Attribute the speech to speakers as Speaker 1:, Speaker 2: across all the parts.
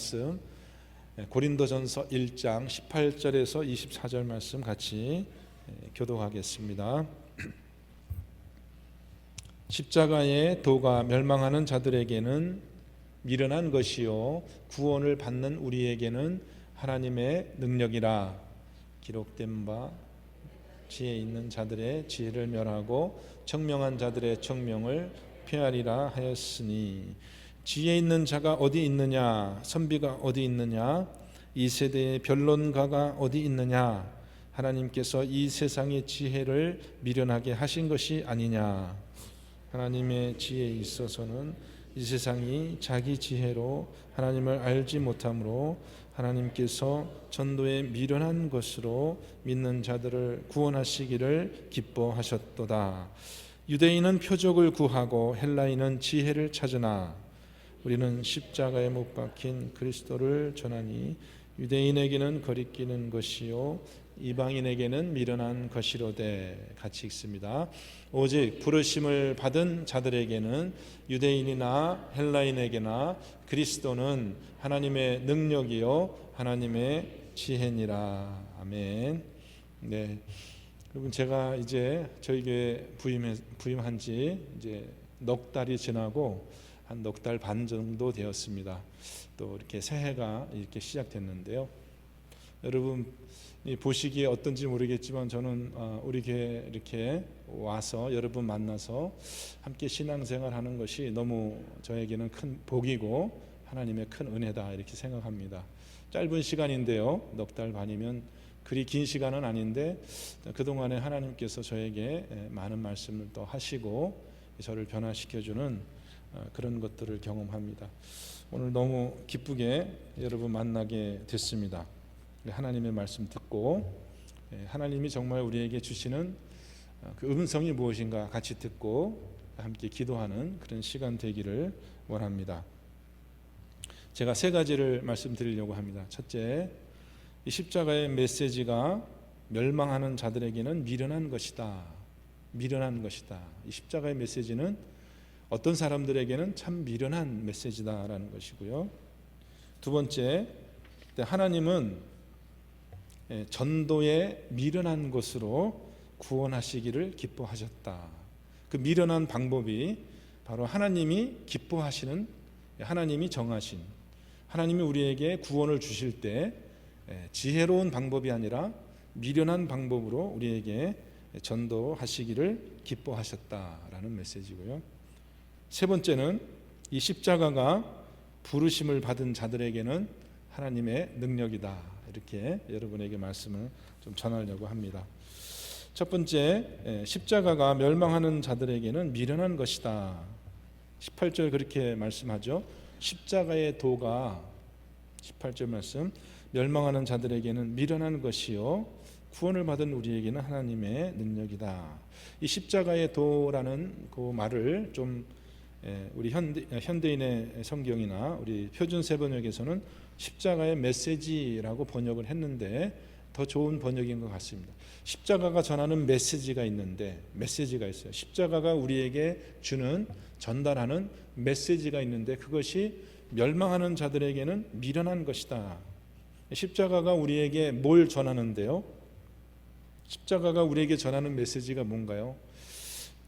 Speaker 1: 말씀, 고린도전서 1장 18절에서 24절 말씀 같이 교독하겠습니다. 십자가의 도가 멸망하는 자들에게는 미련한 것이요 구원을 받는 우리에게는 하나님의 능력이라. 기록된 바 지혜 있는 자들의 지혜를 멸하고 청명한 자들의 청명을 폐하리라 하였으니, 지혜 있는 자가 어디 있느냐, 선비가 어디 있느냐, 이 세대의 변론가가 어디 있느냐. 하나님께서 이 세상의 지혜를 미련하게 하신 것이 아니냐. 하나님의 지혜에 있어서는 이 세상이 자기 지혜로 하나님을 알지 못하므로 하나님께서 전도에 미련한 것으로 믿는 자들을 구원하시기를 기뻐하셨도다. 유대인은 표적을 구하고 헬라인은 지혜를 찾으나 우리는 십자가에 못 박힌 그리스도를 전하니 유대인에게는 거리끼는 것이요 이방인에게는 미련한 것이로되. 같이 읽습니다. 오직 부르심을 받은 자들에게는 유대인이나 헬라인에게나 그리스도는 하나님의 능력이요 하나님의 지혜니라. 아멘. 네, 여러분, 제가 이제 저희 교회 부임한 지 이제 넉 달이 지나고 한 넉 달 반 정도 되었습니다. 또 이렇게 새해가 이렇게 시작됐는데요. 여러분 보시기에 어떤지 모르겠지만 저는 우리 교회 이렇게 와서 여러분 만나서 함께 신앙생활하는 것이 너무 저에게는 큰 복이고 하나님의 큰 은혜다 이렇게 생각합니다. 짧은 시간인데요, 넉 달 반이면 그리 긴 시간은 아닌데 그동안에 하나님께서 저에게 많은 말씀을 또 하시고 저를 변화시켜주는 그런 것들을 경험합니다. 오늘 너무 기쁘게 여러분 만나게 됐습니다. 하나님의 말씀 듣고 하나님이 정말 우리에게 주시는 그 음성이 무엇인가 같이 듣고 함께 기도하는 그런 시간 되기를 원합니다. 제가 세 가지를 말씀드리려고 합니다. 첫째, 이 십자가의 메시지가 멸망하는 자들에게는 미련한 것이다. 미련한 것이다. 이 십자가의 메시지는 어떤 사람들에게는 참 미련한 메시지다라는 것이고요. 두 번째, 하나님은 전도에 미련한 것으로 구원하시기를 기뻐하셨다. 그 미련한 방법이 바로 하나님이 기뻐하시는, 하나님이 정하신, 하나님이 우리에게 구원을 주실 때 지혜로운 방법이 아니라 미련한 방법으로 우리에게 전도하시기를 기뻐하셨다라는 메시지고요. 세 번째는 이 십자가가 부르심을 받은 자들에게는 하나님의 능력이다. 이렇게 여러분에게 말씀을 좀 전하려고 합니다. 첫 번째, 십자가가 멸망하는 자들에게는 미련한 것이다. 18절 그렇게 말씀하죠. 십자가의 도가, 18절 말씀, 멸망하는 자들에게는 미련한 것이요 구원을 받은 우리에게는 하나님의 능력이다. 이 십자가의 도라는 그 말을 좀 우리 현대인의 성경이나 우리 표준 세번역에서는 십자가의 메시지라고 번역을 했는데 더 좋은 번역인 것 같습니다. 십자가가 전하는 메시지가 있는데, 메시지가 있어요. 십자가가 우리에게 주는, 전달하는 메시지가 있는데 그것이 멸망하는 자들에게는 미련한 것이다. 십자가가 우리에게 뭘 전하는데요? 십자가가 우리에게 전하는 메시지가 뭔가요?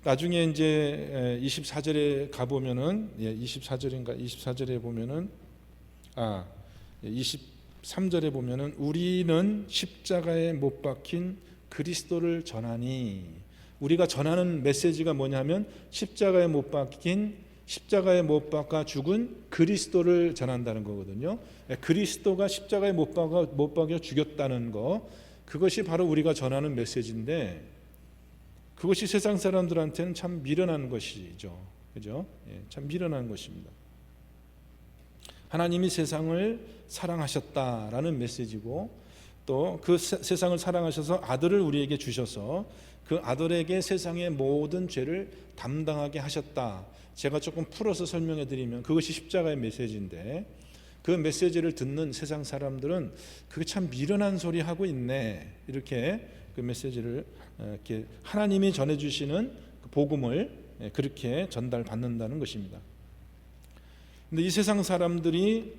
Speaker 1: 나중에 이제 24절에 가보면은 24절에 보면은 23절에 보면은 우리는 십자가에 못 박힌 그리스도를 전하니, 우리가 전하는 메시지가 뭐냐면 십자가에 못 박힌, 십자가에 못 박아 죽은 그리스도를 전한다는 거거든요. 그리스도가 십자가에 못 박여 죽였다는 거, 그것이 바로 우리가 전하는 메시지인데 그것이 세상 사람들한테는 참 미련한 것이죠. 그죠? 참 미련한 것입니다. 하나님이 세상을 사랑하셨다라는 메시지고 또 그 세상을 사랑하셔서 아들을 우리에게 주셔서 그 아들에게 세상의 모든 죄를 담당하게 하셨다. 제가 조금 풀어서 설명해 드리면 그것이 십자가의 메시지인데 그 메시지를 듣는 세상 사람들은 그게 참 미련한 소리 하고 있네. 이렇게 그 메시지를 이렇게 하나님이 전해주시는 그 복음을 그렇게 전달받는다는 것입니다. 근데 이 세상 사람들이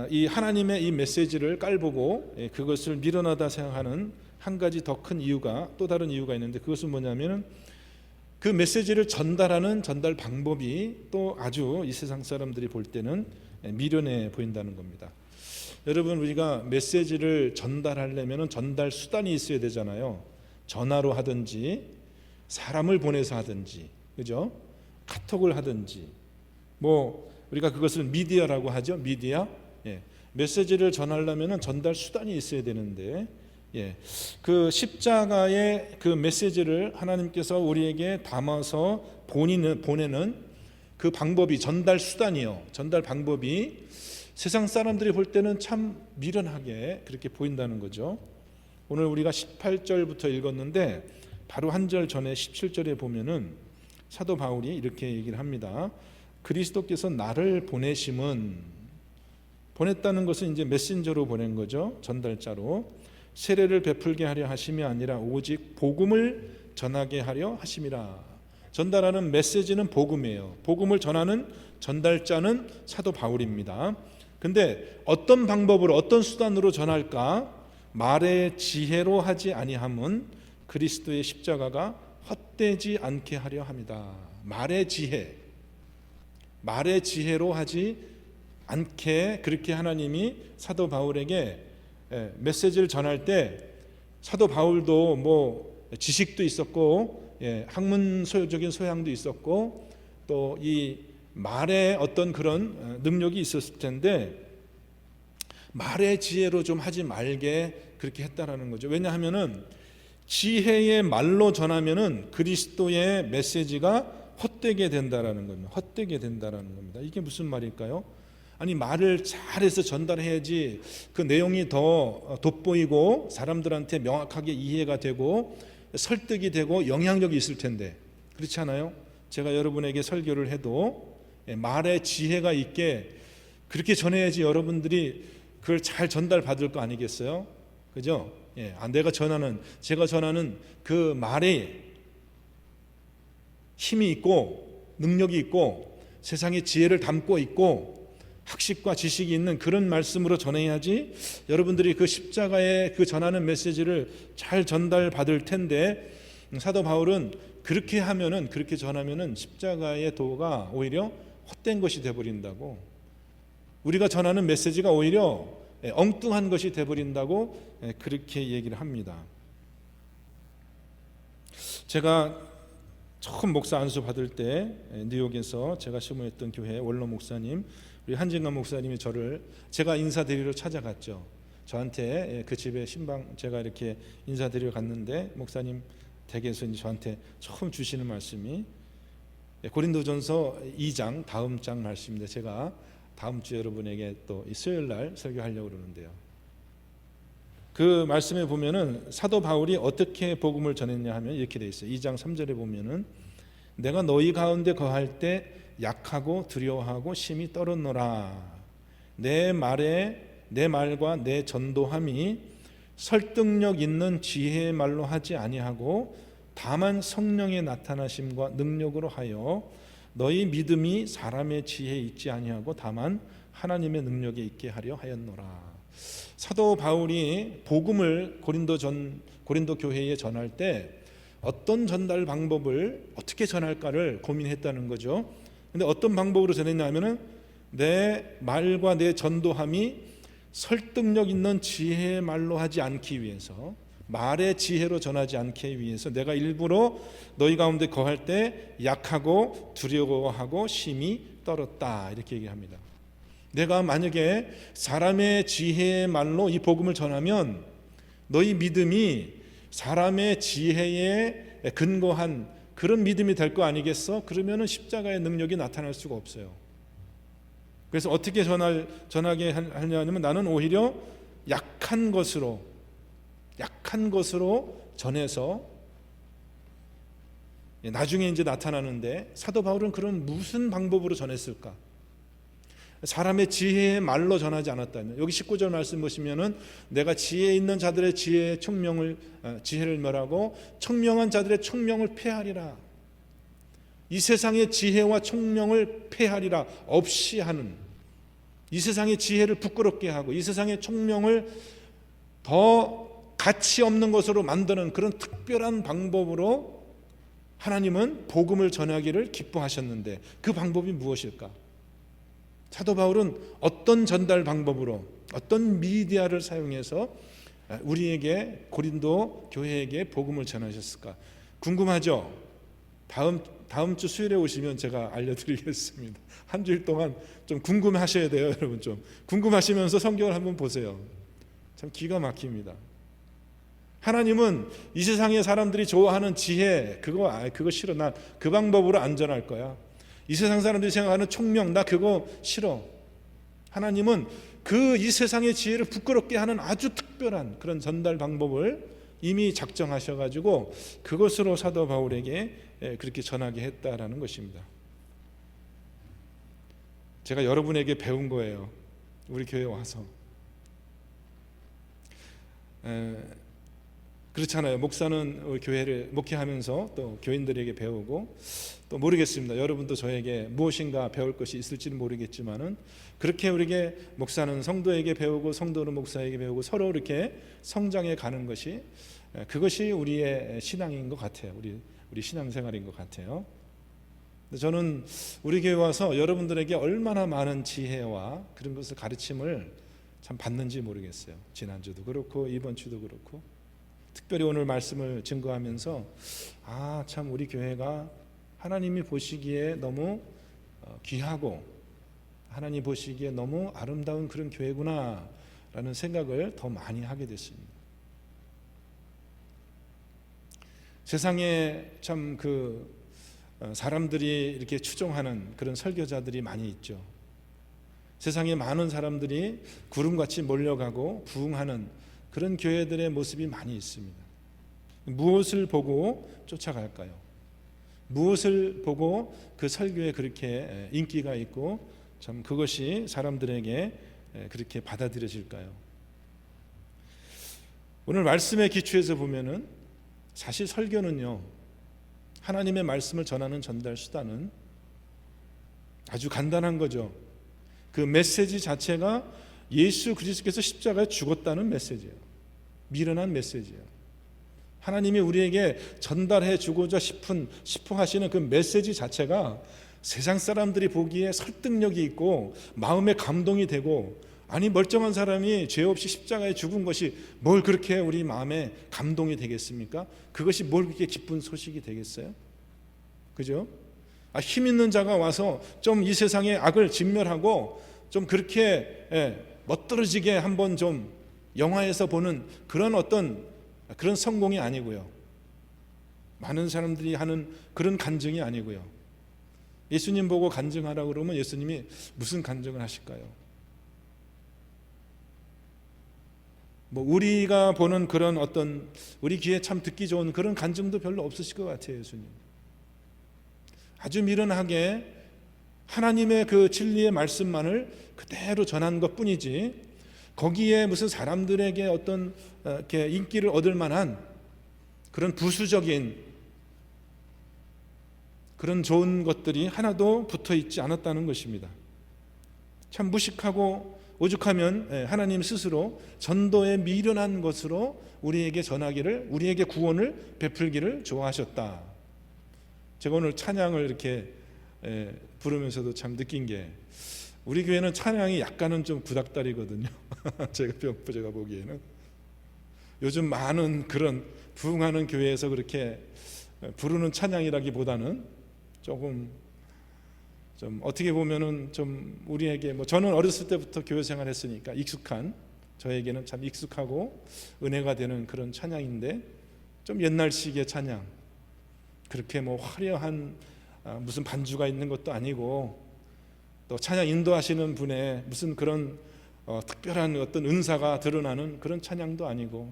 Speaker 1: 이 하나님의 이 메시지를 깔보고 그것을 미련하다 생각하는 한 가지 더 큰 이유가, 또 다른 이유가 있는데, 그것은 뭐냐면 그 메시지를 전달하는 전달 방법이 또 아주 이 세상 사람들이 볼 때는 미련해 보인다는 겁니다. 여러분, 우리가 메시지를 전달하려면 전달 수단이 있어야 되잖아요. 전화로 하든지 사람을 보내서 하든지, 그죠? 카톡을 하든지, 뭐 우리가 그것을 미디어라고 하죠. 미디어. 메시지를 전하려면 전달 수단이 있어야 되는데, 그 십자가의 그 메시지를 하나님께서 우리에게 담아서 보내는 그 방법이, 전달 수단이요, 전달 방법이 세상 사람들이 볼 때는 참 미련하게 그렇게 보인다는 거죠. 오늘 우리가 18절부터 읽었는데 바로 한 절 전에 17절에 보면은 사도 바울이 이렇게 얘기를 합니다. 그리스도께서 나를 보냈다는 것은 이제 메신저로 보낸 거죠. 전달자로. 세례를 베풀게 하려 하심이 아니라 오직 복음을 전하게 하려 하심이라. 전달하는 메시지는 복음이에요. 복음을 전하는 전달자는 사도 바울입니다. 근데 어떤 방법으로, 어떤 수단으로 전할까? 말의 지혜로 하지 아니함은 그리스도의 십자가가 헛되지 않게 하려 합니다. 말의 지혜로 하지 않게, 그렇게 하나님이 사도 바울에게 메시지를 전할 때, 사도 바울도 뭐 지식도 있었고 학문적인 소양도 있었고 또 이 말의 어떤 그런 능력이 있었을 텐데, 말의 지혜로 좀 하지 말게 그렇게 했다라는 거죠. 왜냐하면은 지혜의 말로 전하면은 그리스도의 메시지가 헛되게 된다라는 겁니다. 헛되게 된다라는 겁니다. 이게 무슨 말일까요? 아니, 말을 잘해서 전달해야지 그 내용이 더 돋보이고 사람들한테 명확하게 이해가 되고 설득이 되고 영향력이 있을 텐데, 그렇지 않아요? 제가 여러분에게 설교를 해도 말의 지혜가 있게 그렇게 전해야지 여러분들이 그걸 잘 전달받을 거 아니겠어요? 그죠? 제가 전하는 그 말에 힘이 있고 능력이 있고 세상의 지혜를 담고 있고 학식과 지식이 있는 그런 말씀으로 전해야지 여러분들이 그 십자가의 그 전하는 메시지를 잘 전달받을 텐데, 사도 바울은 그렇게 전하면은 십자가의 도가 오히려 헛된 것이 되어버린다고, 우리가 전하는 메시지가 오히려 엉뚱한 것이 되어버린다고 그렇게 얘기를 합니다. 제가 처음 목사 안수 받을 때 뉴욕에서 제가 신문했던 교회 원로 목사님, 우리 한진관 목사님이 제가 인사드리러 찾아갔죠. 저한테 그 집에 신방, 제가 이렇게 인사드리러 갔는데 목사님 댁에서 이제 저한테 처음 주시는 말씀이 고린도전서 2장 다음 장 말씀인데, 제가 다음 주에 여러분에게 또 수요일 날 설교하려고 그러는데요. 그 말씀에 보면은 사도 바울이 어떻게 복음을 전했냐 하면 이렇게 돼 있어요. 2장 3절에 보면은 내가 너희 가운데 거할 때 약하고 두려워하고 심히 떨었노라. 내 말과 내 전도함이 설득력 있는 지혜의 말로 하지 아니하고 다만 성령의 나타나심과 능력으로 하여 너희 믿음이 사람의 지혜에 있지 아니하고 다만 하나님의 능력에 있게 하려 하였노라. 사도 바울이 복음을 고린도 교회에 전할 때 어떤 전달 방법을 어떻게 전할까를 고민했다는 거죠. 근데 어떤 방법으로 전했냐 하면은 내 말과 내 전도함이 설득력 있는 지혜의 말로 하지 않기 위해서, 말의 지혜로 전하지 않기 위해서 내가 일부러 너희 가운데 거할 때 약하고 두려워하고 심히 떨었다, 이렇게 얘기합니다. 내가 만약에 사람의 지혜의 말로 이 복음을 전하면 너희 믿음이 사람의 지혜에 근거한 그런 믿음이 될 거 아니겠어? 그러면은 십자가의 능력이 나타날 수가 없어요. 그래서 어떻게 전하게 하냐면 나는 오히려 약한 것으로 전해서 나중에 이제 나타나는데, 사도 바울은 그런 무슨 방법으로 전했을까? 사람의 지혜의 말로 전하지 않았다면, 여기 19절 말씀 보시면은 내가 지혜 있는 자들의 지혜를 멸하고 청명한 자들의 청명을 폐하리라. 이 세상의 지혜와 청명을 폐하리라, 없이 하는, 이 세상의 지혜를 부끄럽게 하고 이 세상의 총명을 더 가치 없는 것으로 만드는 그런 특별한 방법으로 하나님은 복음을 전하기를 기뻐하셨는데 그 방법이 무엇일까? 사도 바울은 어떤 전달 방법으로, 어떤 미디어를 사용해서 우리에게, 고린도 교회에게 복음을 전하셨을까? 궁금하죠? 다음 주 수요일에 오시면 제가 알려드리겠습니다. 한 주일 동안 좀 궁금하셔야 돼요, 여러분. 좀 궁금하시면서 성경을 한번 보세요. 참 기가 막힙니다. 하나님은 이 세상의 사람들이 좋아하는 지혜, 그거 싫어. 나 그 방법으로 안전할 거야. 이 세상 사람들이 생각하는 총명, 나 그거 싫어. 하나님은 이 세상의 지혜를 부끄럽게 하는 아주 특별한 그런 전달 방법을 이미 작정하셔가지고 그것으로 사도 바울에게 그렇게 전하게 했다라는 것입니다. 제가 여러분에게 배운 거예요. 우리 교회에 와서. 그렇잖아요. 목사는 교회를 목회하면서 또 교인들에게 배우고, 또 모르겠습니다. 여러분도 저에게 무엇인가 배울 것이 있을지는 모르겠지만은 그렇게 우리에게 목사는 성도에게 배우고 성도는 목사에게 배우고 서로 이렇게 성장해 가는 것이, 그것이 우리의 신앙인 것 같아요. 우리 신앙생활인 것 같아요. 저는 우리 교회 와서 여러분들에게 얼마나 많은 지혜와 그런 것을 가르침을 참 받는지 모르겠어요. 지난주도 그렇고 이번 주도 그렇고, 특별히 오늘 말씀을 증거하면서 참 우리 교회가 하나님이 보시기에 너무 귀하고 하나님 보시기에 너무 아름다운 그런 교회구나 라는 생각을 더 많이 하게 됐습니다. 세상에 참 사람들이 이렇게 추종하는 그런 설교자들이 많이 있죠. 세상에 많은 사람들이 구름같이 몰려가고 부흥하는 그런 교회들의 모습이 많이 있습니다. 무엇을 보고 쫓아갈까요? 무엇을 보고 그 설교에 그렇게 인기가 있고 참 그것이 사람들에게 그렇게 받아들여질까요? 오늘 말씀의 기초에서 보면은 사실 설교는요, 하나님의 말씀을 전하는 전달 수단은 아주 간단한 거죠. 그 메시지 자체가 예수 그리스도께서 십자가에 죽었다는 메시지예요. 미련한 메시지예요. 하나님이 우리에게 전달해 주고자 싶어 하시는 그 메시지 자체가 세상 사람들이 보기에 설득력이 있고 마음에 감동이 되고, 아니 멀쩡한 사람이 죄 없이 십자가에 죽은 것이 뭘 그렇게 우리 마음에 감동이 되겠습니까? 그것이 뭘 그렇게 기쁜 소식이 되겠어요? 그죠? 힘 있는 자가 와서 좀 이 세상의 악을 진멸하고 좀 그렇게 멋들어지게 한번 좀 영화에서 보는 그런 성공이 아니고요. 많은 사람들이 하는 그런 간증이 아니고요. 예수님 보고 간증하라고 그러면 예수님이 무슨 간증을 하실까요? 우리가 보는 그런 우리 귀에 참 듣기 좋은 그런 간증도 별로 없으실 것 같아요. 예수님 아주 미련하게 하나님의 그 진리의 말씀만을 그대로 전한 것 뿐이지, 거기에 무슨 사람들에게 이렇게 인기를 얻을 만한 그런 부수적인 그런 좋은 것들이 하나도 붙어 있지 않았다는 것입니다. 참 무식하고 오죽하면 하나님 스스로 전도에 미련한 것으로 우리에게 전하기를, 우리에게 구원을 베풀기를 좋아하셨다. 제가 오늘 찬양을 이렇게 부르면서도 참 느낀 게, 우리 교회는 찬양이 약간은 좀 구닥다리거든요. 제가 보기에는 요즘 많은 그런 부흥하는 교회에서 그렇게 부르는 찬양이라기보다는 조금 좀 어떻게 보면은 좀 우리에게, 저는 어렸을 때부터 교회 생활했으니까 저에게는 참 익숙하고 은혜가 되는 그런 찬양인데, 좀 옛날식의 찬양, 그렇게 화려한 무슨 반주가 있는 것도 아니고, 또 찬양 인도하시는 분의 무슨 그런 특별한 어떤 은사가 드러나는 그런 찬양도 아니고,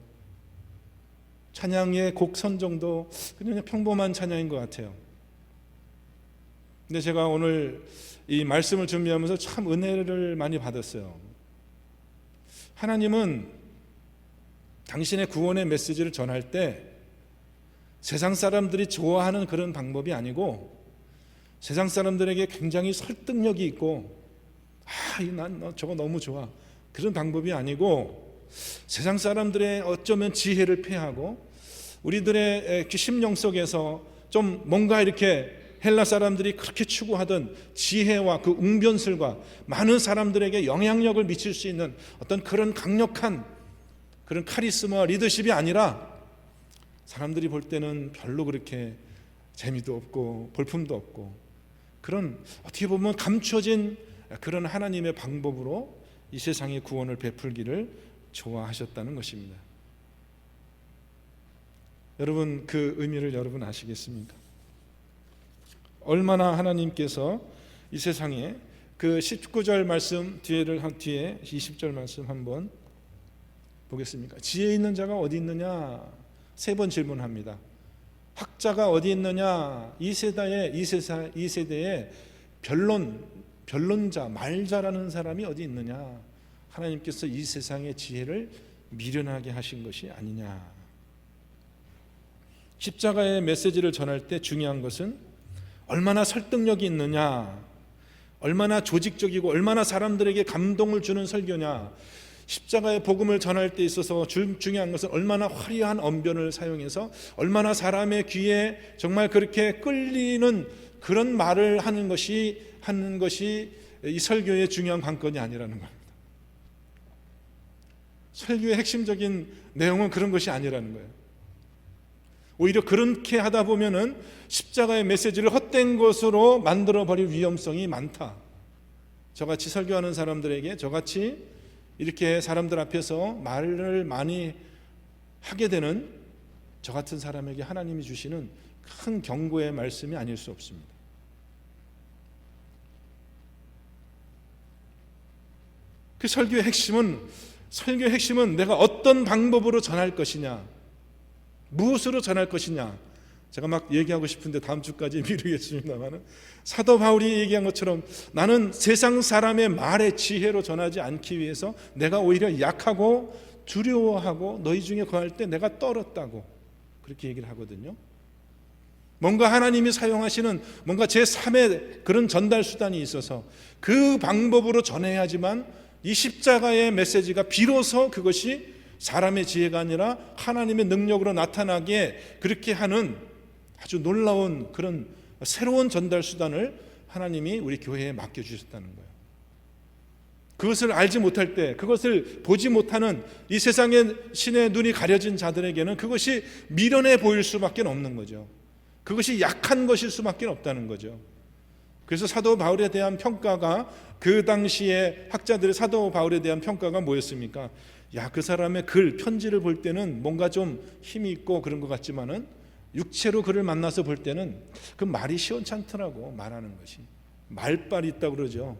Speaker 1: 찬양의 곡 선정도 그냥 평범한 찬양인 것 같아요. 근데 제가 오늘 이 말씀을 준비하면서 참 은혜를 많이 받았어요. 하나님은 당신의 구원의 메시지를 전할 때 세상 사람들이 좋아하는 그런 방법이 아니고, 세상 사람들에게 굉장히 설득력이 있고 난 저거 너무 좋아. 그런 방법이 아니고 세상 사람들의 어쩌면 지혜를 폐하고 우리들의 심령 속에서 좀 뭔가 이렇게 헬라 사람들이 그렇게 추구하던 지혜와 그 웅변술과 많은 사람들에게 영향력을 미칠 수 있는 어떤 그런 강력한 그런 카리스마 리더십이 아니라 사람들이 볼 때는 별로 그렇게 재미도 없고 볼품도 없고 그런 어떻게 보면 감춰진 그런 하나님의 방법으로 이 세상에 구원을 베풀기를 좋아하셨다는 것입니다. 여러분, 그 의미를 여러분 아시겠습니까? 얼마나 하나님께서 이 세상에 그 19절 말씀 뒤에 20절 말씀 한번 보겠습니까? 지혜 있는 자가 어디 있느냐? 3번 질문합니다. 학자가 어디 있느냐? 이 세대에 변론자, 말 잘하는 사람이 어디 있느냐? 하나님께서 이 세상의 지혜를 미련하게 하신 것이 아니냐? 십자가의 메시지를 전할 때 중요한 것은 얼마나 설득력이 있느냐, 얼마나 조직적이고 얼마나 사람들에게 감동을 주는 설교냐. 십자가의 복음을 전할 때 있어서 중요한 것은 얼마나 화려한 언변을 사용해서 얼마나 사람의 귀에 정말 그렇게 끌리는 그런 말을 하는 것이 이 설교의 중요한 관건이 아니라는 겁니다. 설교의 핵심적인 내용은 그런 것이 아니라는 거예요. 오히려 그렇게 하다 보면은 십자가의 메시지를 헛된 것으로 만들어버릴 위험성이 많다. 저같이 설교하는 사람들에게, 저같이 이렇게 사람들 앞에서 말을 많이 하게 되는 저 같은 사람에게 하나님이 주시는 큰 경고의 말씀이 아닐 수 없습니다. 그 설교의 핵심은 내가 어떤 방법으로 전할 것이냐, 무엇으로 전할 것이냐. 제가 막 얘기하고 싶은데 다음 주까지 미루겠습니다만, 사도 바울이 얘기한 것처럼 나는 세상 사람의 말의 지혜로 전하지 않기 위해서 내가 오히려 약하고 두려워하고 너희 중에 거할 때 내가 떨었다고 그렇게 얘기를 하거든요. 뭔가 하나님이 사용하시는 뭔가 제3의 그런 전달 수단이 있어서 그 방법으로 전해야지만 이 십자가의 메시지가 비로소 그것이 사람의 지혜가 아니라 하나님의 능력으로 나타나게 그렇게 하는 아주 놀라운 그런 새로운 전달 수단을 하나님이 우리 교회에 맡겨주셨다는 거예요. 그것을 알지 못할 때, 그것을 보지 못하는 이 세상의 신의 눈이 가려진 자들에게는 그것이 미련해 보일 수밖에 없는 거죠. 그것이 약한 것일 수밖에 없다는 거죠. 그래서 사도 바울에 대한 평가가, 그 당시에 학자들의 사도 바울에 대한 평가가 뭐였습니까? 야, 그 사람의 편지를 볼 때는 뭔가 좀 힘이 있고 그런 것 같지만은 육체로 그를 만나서 볼 때는 그 말이 시원찮더라고. 말하는 것이 말빨이 있다고 그러죠.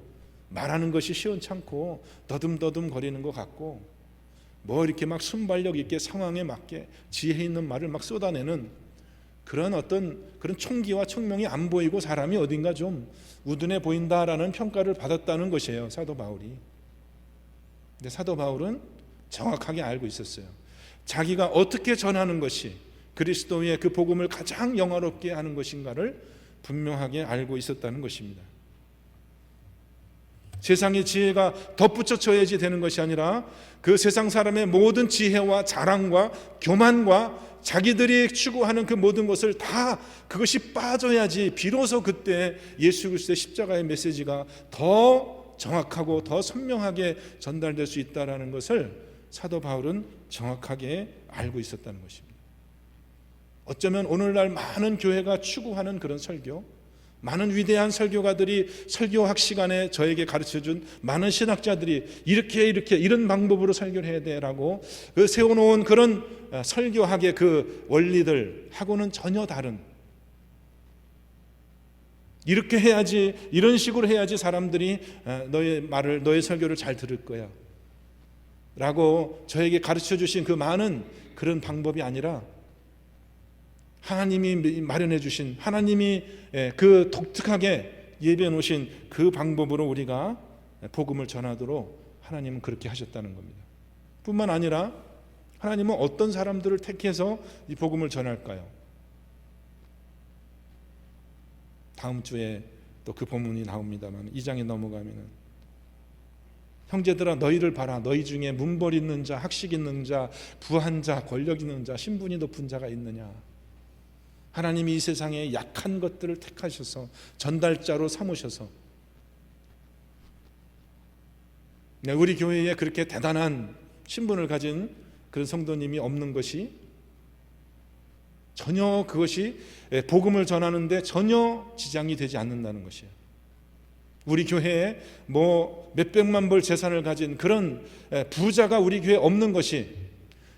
Speaker 1: 말하는 것이 시원찮고 더듬더듬 거리는 것 같고 뭐 이렇게 막 순발력 있게 상황에 맞게 지혜 있는 말을 막 쏟아내는 그런 어떤 그런 총기와 총명이 안 보이고 사람이 어딘가 좀 우둔해 보인다라는 평가를 받았다는 것이에요, 사도 바울이. 근데 사도 바울은 정확하게 알고 있었어요. 자기가 어떻게 전하는 것이 그리스도의 그 복음을 가장 영화롭게 하는 것인가를 분명하게 알고 있었다는 것입니다. 세상의 지혜가 덧붙여져야지 되는 것이 아니라 그 세상 사람의 모든 지혜와 자랑과 교만과 자기들이 추구하는 그 모든 것을 다 그것이 빠져야지 비로소 그때 예수 그리스도의 십자가의 메시지가 더 정확하고 더 선명하게 전달될 수 있다는 것을 사도 바울은 정확하게 알고 있었다는 것입니다. 어쩌면 오늘날 많은 교회가 추구하는 그런 설교, 많은 위대한 설교가들이 설교학 시간에 저에게 가르쳐준 많은 신학자들이 이렇게 이런 방법으로 설교를 해야 돼라고 그 세워놓은 그런 설교학의 그 원리들하고는 전혀 다른, 이렇게 해야지, 이런 식으로 해야지 사람들이 너의 설교를 잘 들을 거야 라고 저에게 가르쳐 주신 그 많은 그런 방법이 아니라 하나님이 마련해 주신, 하나님이 그 독특하게 예비해 놓으신 그 방법으로 우리가 복음을 전하도록 하나님은 그렇게 하셨다는 겁니다. 뿐만 아니라 하나님은 어떤 사람들을 택해서 이 복음을 전할까요? 다음 주에 또 그 본문이 나옵니다만 2장에 넘어가면은 형제들아 너희를 봐라. 너희 중에 문벌 있는 자, 학식 있는 자, 부한 자, 권력 있는 자, 신분이 높은 자가 있느냐. 하나님이 이 세상에 약한 것들을 택하셔서 전달자로 삼으셔서 우리 교회에 그렇게 대단한 신분을 가진 그런 성도님이 없는 것이 전혀 그것이 복음을 전하는데 전혀 지장이 되지 않는다는 것이에요. 우리 교회에 뭐 몇백만 벌 재산을 가진 그런 부자가 우리 교회에 없는 것이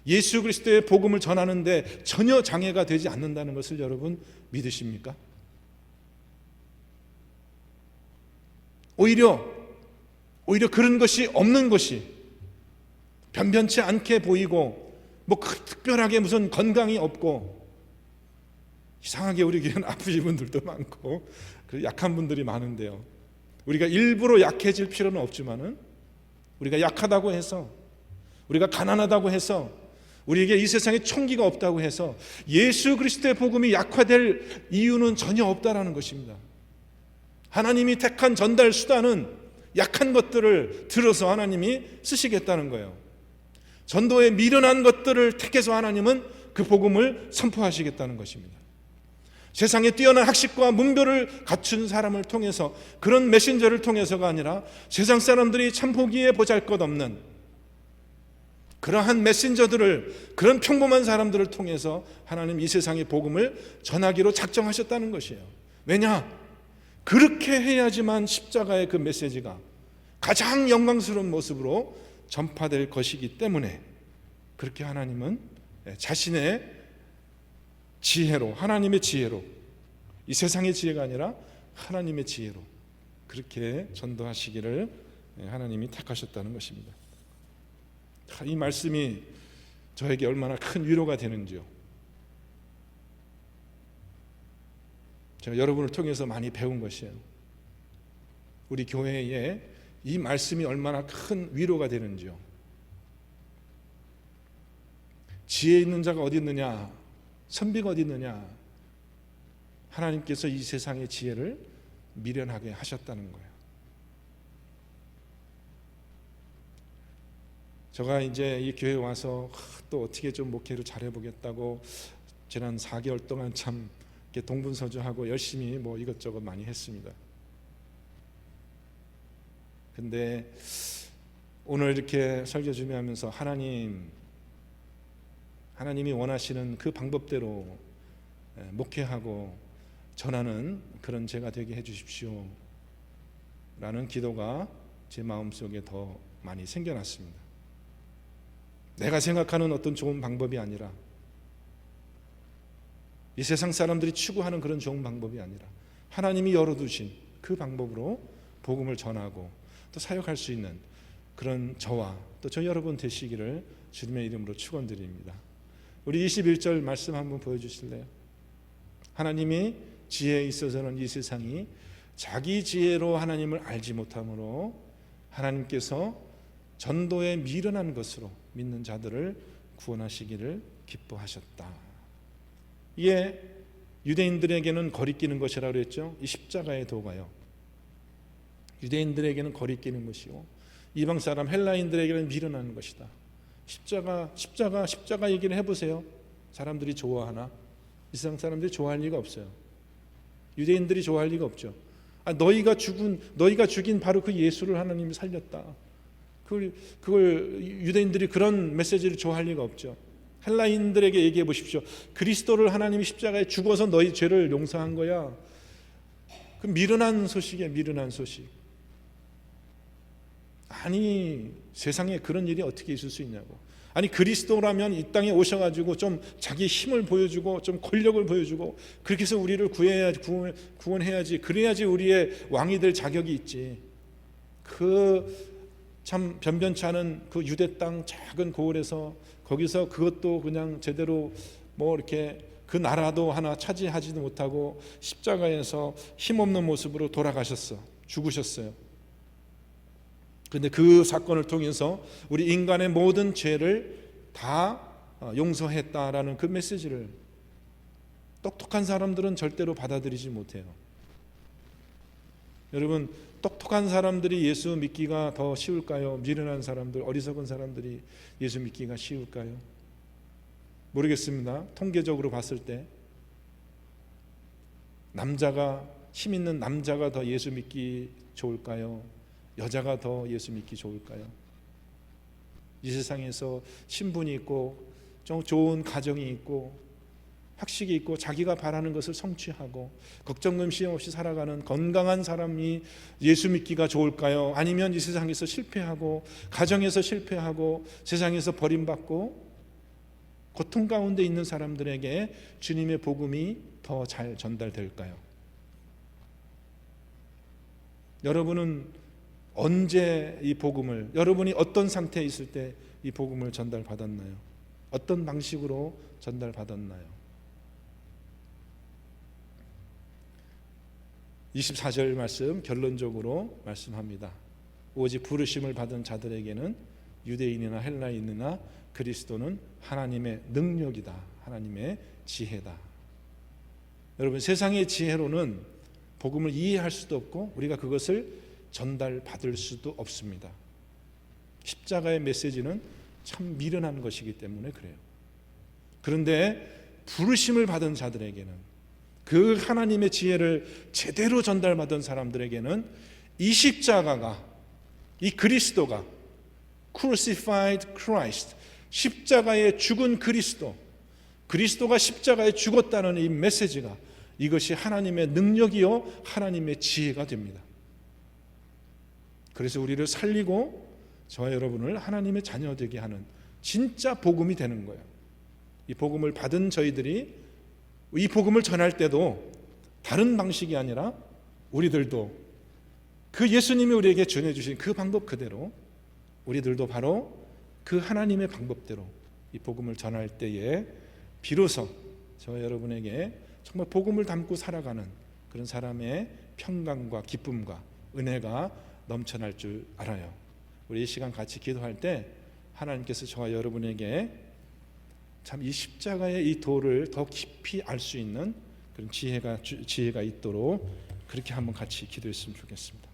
Speaker 1: 예수 그리스도의 복음을 전하는데 전혀 장애가 되지 않는다는 것을 여러분 믿으십니까? 오히려 그런 것이 없는 것이 변변치 않게 보이고 뭐 특별하게 무슨 건강이 없고 이상하게 우리 교회는 아프신 분들도 많고 약한 분들이 많은데요. 우리가 일부러 약해질 필요는 없지만은 우리가 약하다고 해서 우리가 가난하다고 해서 우리에게 이 세상에 총기가 없다고 해서 예수 그리스도의 복음이 약화될 이유는 전혀 없다라는 것입니다. 하나님이 택한 전달 수단은 약한 것들을 들어서 하나님이 쓰시겠다는 거예요. 전도에 미련한 것들을 택해서 하나님은 그 복음을 선포하시겠다는 것입니다. 세상에 뛰어난 학식과 문별을 갖춘 사람을 통해서 그런 메신저를 통해서가 아니라 세상 사람들이 참 보기에 보잘것없는 그러한 메신저들을 그런 평범한 사람들을 통해서 하나님 이 세상의 복음을 전하기로 작정하셨다는 것이에요. 왜냐? 그렇게 해야지만 십자가의 그 메시지가 가장 영광스러운 모습으로 전파될 것이기 때문에 그렇게 하나님은 자신의 지혜로, 하나님의 지혜로, 이 세상의 지혜가 아니라 하나님의 지혜로 그렇게 전도하시기를 하나님이 택하셨다는 것입니다. 이 말씀이 저에게 얼마나 큰 위로가 되는지요. 제가 여러분을 통해서 많이 배운 것이에요. 우리 교회에 이 말씀이 얼마나 큰 위로가 되는지요. 지혜 있는 자가 어디 있느냐, 선비가 어디 있느냐. 하나님께서 이 세상의 지혜를 미련하게 하셨다는 거예요. 제가 이제 이 교회에 와서 또 어떻게 좀 목회를 잘해보겠다고 지난 4개월 동안 참 동분서주하고 열심히 뭐 이것저것 많이 했습니다. 근데 오늘 이렇게 설교 준비하면서 하나님이 원하시는 그 방법대로 목회하고 전하는 그런 제가 되게 해주십시오 라는 기도가 제 마음속에 더 많이 생겨났습니다. 내가 생각하는 어떤 좋은 방법이 아니라 이 세상 사람들이 추구하는 그런 좋은 방법이 아니라 하나님이 열어두신 그 방법으로 복음을 전하고 또 사역할 수 있는 그런 저와 또 저 여러분 되시기를 주님의 이름으로 축원드립니다. 우리 21절 말씀 한번 보여주실래요? 하나님이 지혜에 있어서는 이 세상이 자기 지혜로 하나님을 알지 못하므로 하나님께서 전도에 미련한 것으로 믿는 자들을 구원하시기를 기뻐하셨다. 이게 유대인들에게는 거리끼는 것이라고 그랬죠. 이 십자가의 도가요. 유대인들에게는 거리끼는 것이고 이방 사람 헬라인들에게는 미련한 것이다. 십자가 얘기를 해보세요. 사람들이 좋아하나? 이 세상 사람들이 좋아할 리가 없어요. 유대인들이 좋아할 리가 없죠. 너희가 죽인 바로 그 예수를 하나님이 살렸다. 그걸 유대인들이 그런 메시지를 좋아할 리가 없죠. 헬라인들에게 얘기해 보십시오. 그리스도를 하나님이 십자가에 죽어서 너희 죄를 용서한 거야. 그 미련한 소식이에요. 미련한 소식. 아니 세상에 그런 일이 어떻게 있을 수 있냐고. 아니 그리스도라면 이 땅에 오셔가지고 좀 자기 힘을 보여주고 좀 권력을 보여주고 그렇게 해서 우리를 구원해야지. 그래야지 우리의 왕이 될 자격이 있지. 그 참 변변치 않은 그 유대 땅 작은 고을에서 거기서 그것도 그냥 제대로 뭐 이렇게 그 나라도 하나 차지하지도 못하고 십자가에서 힘없는 모습으로 돌아가셨어. 죽으셨어요. 그런데 그 사건을 통해서 우리 인간의 모든 죄를 다 용서했다라는 그 메시지를 똑똑한 사람들은 절대로 받아들이지 못해요. 여러분, 똑똑한 사람들이 예수 믿기가 더 쉬울까요? 미련한 사람들, 어리석은 사람들이 예수 믿기가 쉬울까요? 모르겠습니다. 통계적으로 봤을 때 힘 있는 남자가 더 예수 믿기 좋을까요? 여자가 더 예수 믿기 좋을까요? 이 세상에서 신분이 있고 좀 좋은 가정이 있고 학식이 있고 자기가 바라는 것을 성취하고 걱정금심 없이 살아가는 건강한 사람이 예수 믿기가 좋을까요? 아니면 이 세상에서 실패하고 가정에서 실패하고 세상에서 버림받고 고통 가운데 있는 사람들에게 주님의 복음이 더 잘 전달될까요? 여러분은 언제 이 복음을, 여러분이 어떤 상태에 있을 때 이 복음을 전달받았나요? 어떤 방식으로 전달받았나요? 24절 말씀 결론적으로 말씀합니다. 오직 부르심을 받은 자들에게는 유대인이나 헬라인이나 그리스도는 하나님의 능력이다. 하나님의 지혜다. 여러분, 세상의 지혜로는 복음을 이해할 수도 없고 우리가 그것을 전달받을 수도 없습니다. 십자가의 메시지는 참 미련한 것이기 때문에 그래요. 그런데 부르심을 받은 자들에게는, 그 하나님의 지혜를 제대로 전달받은 사람들에게는 이 십자가가, 이 그리스도가, crucified Christ, 십자가에 죽은 그리스도가 십자가에 죽었다는 이 메시지가, 이것이 하나님의 능력이요 하나님의 지혜가 됩니다. 그래서 우리를 살리고 저와 여러분을 하나님의 자녀 되게 하는 진짜 복음이 되는 거예요. 이 복음을 받은 저희들이 이 복음을 전할 때도 다른 방식이 아니라 우리들도 그 예수님이 우리에게 전해주신 그 방법 그대로 우리들도 바로 그 하나님의 방법대로 이 복음을 전할 때에 비로소 저와 여러분에게 정말 복음을 담고 살아가는 그런 사람의 평강과 기쁨과 은혜가 넘쳐날 줄 알아요. 우리 이 시간 같이 기도할 때 하나님께서 저와 여러분에게 참 이 십자가의 이 도를 더 깊이 알 수 있는 그런 지혜가 있도록 그렇게 한번 같이 기도했으면 좋겠습니다.